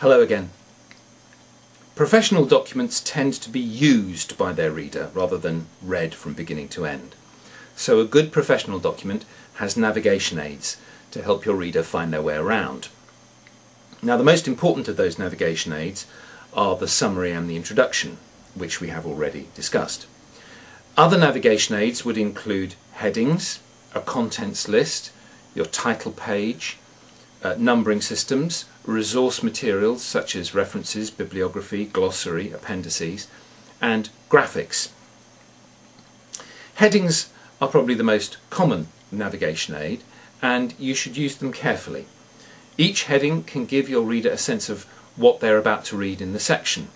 Hello again. Professional documents tend to be used by their reader rather than read from beginning to end. So a good professional document has navigation aids to help your reader find their way around. Now, the most important of those navigation aids are the summary and the introduction, which we have already discussed. Other navigation aids would include headings, a contents list, your title page, numbering systems, resource materials such as references, bibliography, glossary, appendices, and graphics. Headings are probably the most common navigation aid, and you should use them carefully. Each heading can give your reader a sense of what they're about to read in the section.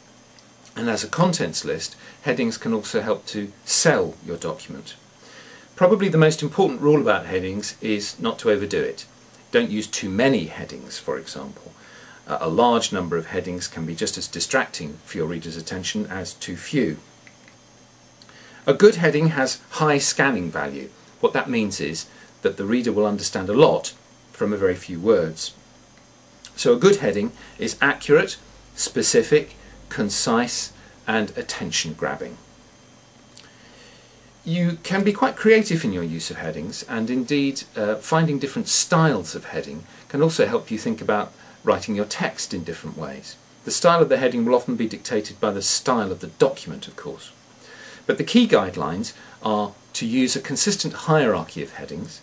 And as a contents list, headings can also help to sell your document. Probably the most important rule about headings is not to overdo it. Don't use too many headings, for example. A large number of headings can be just as distracting for your reader's attention as too few. A good heading has high scanning value. What that means is that the reader will understand a lot from a very few words. So a good heading is accurate, specific, concise, and attention-grabbing. You can be quite creative in your use of headings, and indeed finding different styles of heading can also help you think about writing your text in different ways. The style of the heading will often be dictated by the style of the document, of course. But the key guidelines are to use a consistent hierarchy of headings,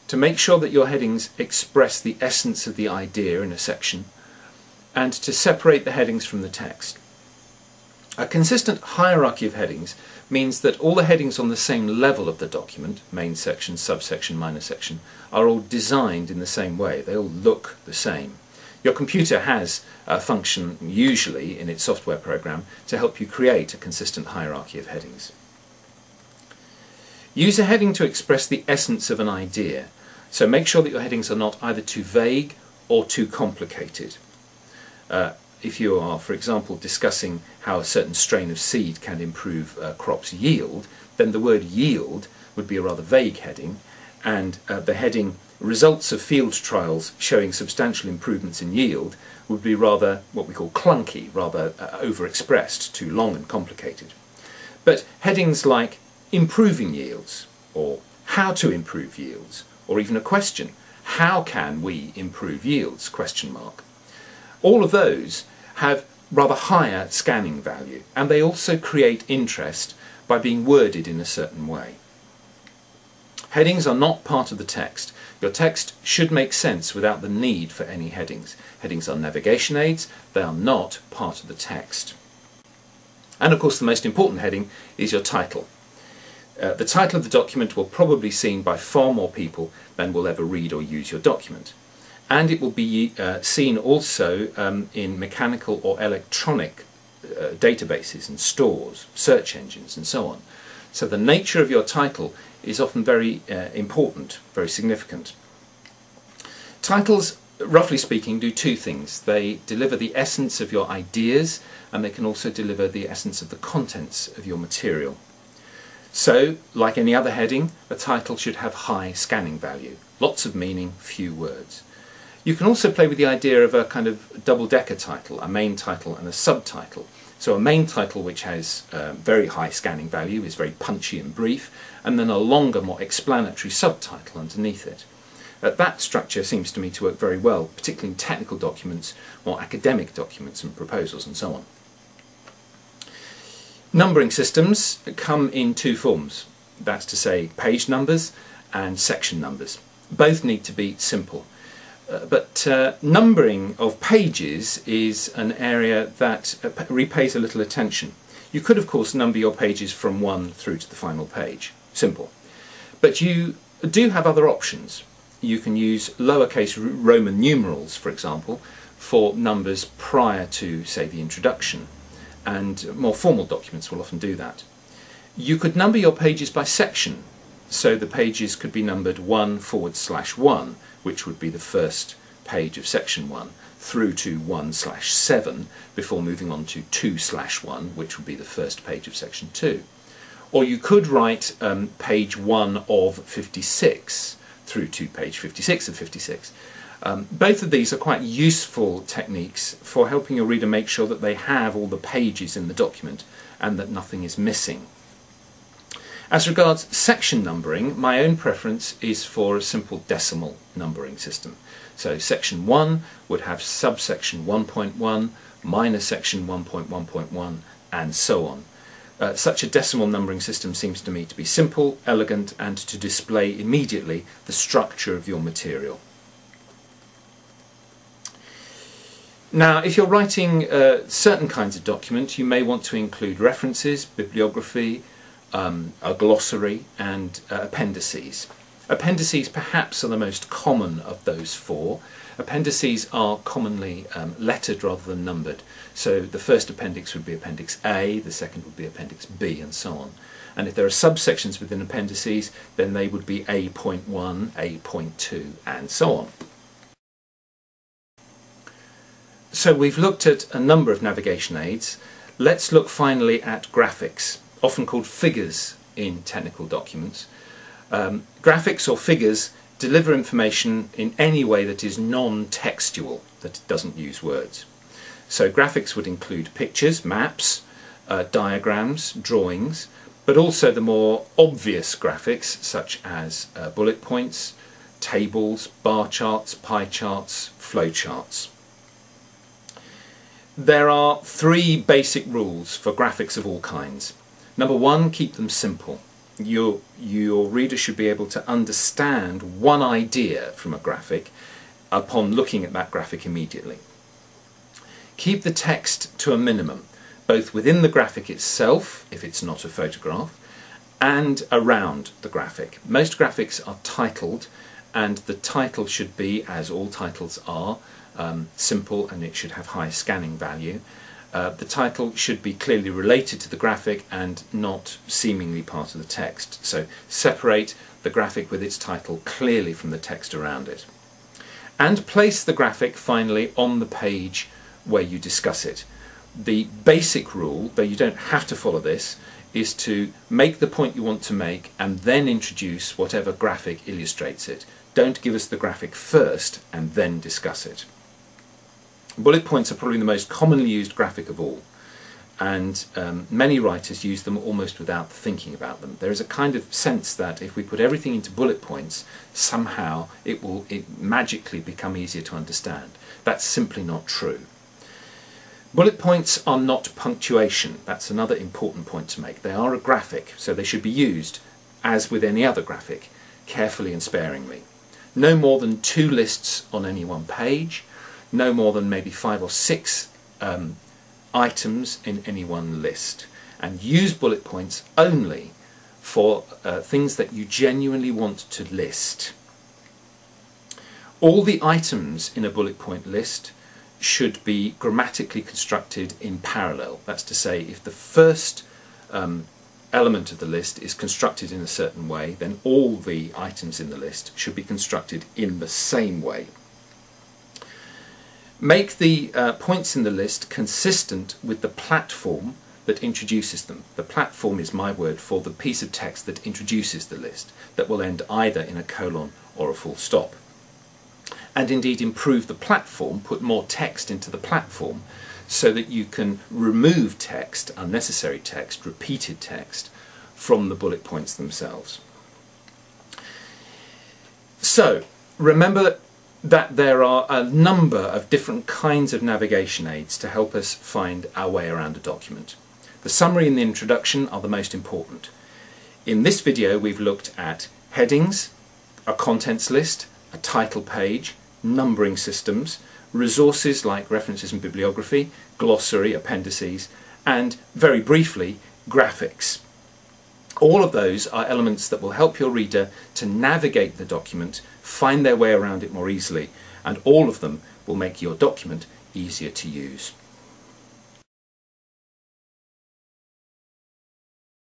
to make sure that your headings express the essence of the idea in a section, and to separate the headings from the text. A consistent hierarchy of headings means that all the headings on the same level of the document, main section, subsection, minor section, are all designed in the same way. They all look the same. Your computer has a function, usually in its software program, to help you create a consistent hierarchy of headings. Use a heading to express the essence of an idea, so make sure that your headings are not either too vague or too complicated. If you are, for example, discussing how a certain strain of seed can improve a crop's yield, then the word yield would be a rather vague heading, and the heading results of field trials showing substantial improvements in yield would be rather what we call clunky, rather overexpressed, too long and complicated. But headings like improving yields, or how to improve yields, or even a question, how can we improve yields, question mark. All of those have rather higher scanning value, and they also create interest by being worded in a certain way. Headings are not part of the text. Your text should make sense without the need for any headings. Headings are navigation aids, they are not part of the text. And of course the most important heading is your title. The title of the document will probably be seen by far more people than will ever read or use your document. And it will be seen also in mechanical or electronic databases and stores, search engines and so on. So the nature of your title is often very important, very significant. Titles, roughly speaking, do two things. They deliver the essence of your ideas, and they can also deliver the essence of the contents of your material. So, like any other heading, a title should have high scanning value. Lots of meaning, few words. You can also play with the idea of a kind of double-decker title, a main title and a subtitle. So a main title which has very high scanning value, is very punchy and brief, and then a longer, more explanatory subtitle underneath it. That structure seems to me to work very well, particularly in technical documents, more academic documents and proposals and so on. Numbering systems come in two forms, that's to say page numbers and section numbers. Both need to be simple. But numbering of pages is an area that repays a little attention. You could of course number your pages from 1 through to the final page. Simple. But you do have other options. You can use lowercase Roman numerals, for example, for numbers prior to, say, the introduction. And more formal documents will often do that. You could number your pages by section. So the pages could be numbered 1/1, which would be the first page of section 1, through to 1/7 before moving on to 2/1, which would be the first page of section 2. Or you could write page 1 of 56 through to page 56 of 56. Both of these are quite useful techniques for helping your reader make sure that they have all the pages in the document and that nothing is missing. As regards section numbering, my own preference is for a simple decimal numbering system. So section 1 would have subsection 1.1, minor section 1.1.1, and so on. Such a decimal numbering system seems to me to be simple, elegant, and to display immediately the structure of your material. Now, if you're writing certain kinds of documents, you may want to include references, bibliography, a glossary, and appendices. Appendices perhaps are the most common of those four. Appendices are commonly lettered rather than numbered. So the first appendix would be Appendix A, the second would be Appendix B, and so on. And if there are subsections within appendices, then they would be A.1, A.2, and so on. So we've looked at a number of navigation aids. Let's look finally at graphics, often called figures in technical documents. Graphics or figures deliver information in any way that is non-textual, that doesn't use words. So graphics would include pictures, maps, diagrams, drawings, but also the more obvious graphics such as bullet points, tables, bar charts, pie charts, flow charts. There are three basic rules for graphics of all kinds. Number one, keep them simple. Your reader should be able to understand one idea from a graphic upon looking at that graphic immediately. Keep the text to a minimum, both within the graphic itself, if it's not a photograph, and around the graphic. Most graphics are titled, and the title should be, as all titles are, simple, and it should have high scanning value. The title should be clearly related to the graphic and not seemingly part of the text. So separate the graphic with its title clearly from the text around it. And place the graphic finally on the page where you discuss it. The basic rule, though you don't have to follow this, is to make the point you want to make and then introduce whatever graphic illustrates it. Don't give us the graphic first and then discuss it. Bullet points are probably the most commonly used graphic of all, and many writers use them almost without thinking about them. There is a kind of sense that if we put everything into bullet points, somehow it will magically become easier to understand. That's simply not true. Bullet points are not punctuation. That's another important point to make. They are a graphic, so they should be used, as with any other graphic, carefully and sparingly. No more than 2 lists on any one page, no more than maybe 5 or 6 items in any one list, and use bullet points only for things that you genuinely want to list. All the items in a bullet point list should be grammatically constructed in parallel. That's to say, if the first element of the list is constructed in a certain way, then all the items in the list should be constructed in the same way. Make the points in the list consistent with the platform that introduces them. The platform is my word for the piece of text that introduces the list, that will end either in a colon or a full stop. And indeed improve the platform, put more text into the platform, so that you can remove text, unnecessary text, repeated text, from the bullet points themselves. So, remember that there are a number of different kinds of navigation aids to help us find our way around a document. The summary and the introduction are the most important. In this video we've looked at headings, a contents list, a title page, numbering systems, resources like references and bibliography, glossary, appendices, and very briefly, graphics. All of those are elements that will help your reader to navigate the document, find their way around it more easily, and all of them will make your document easier to use.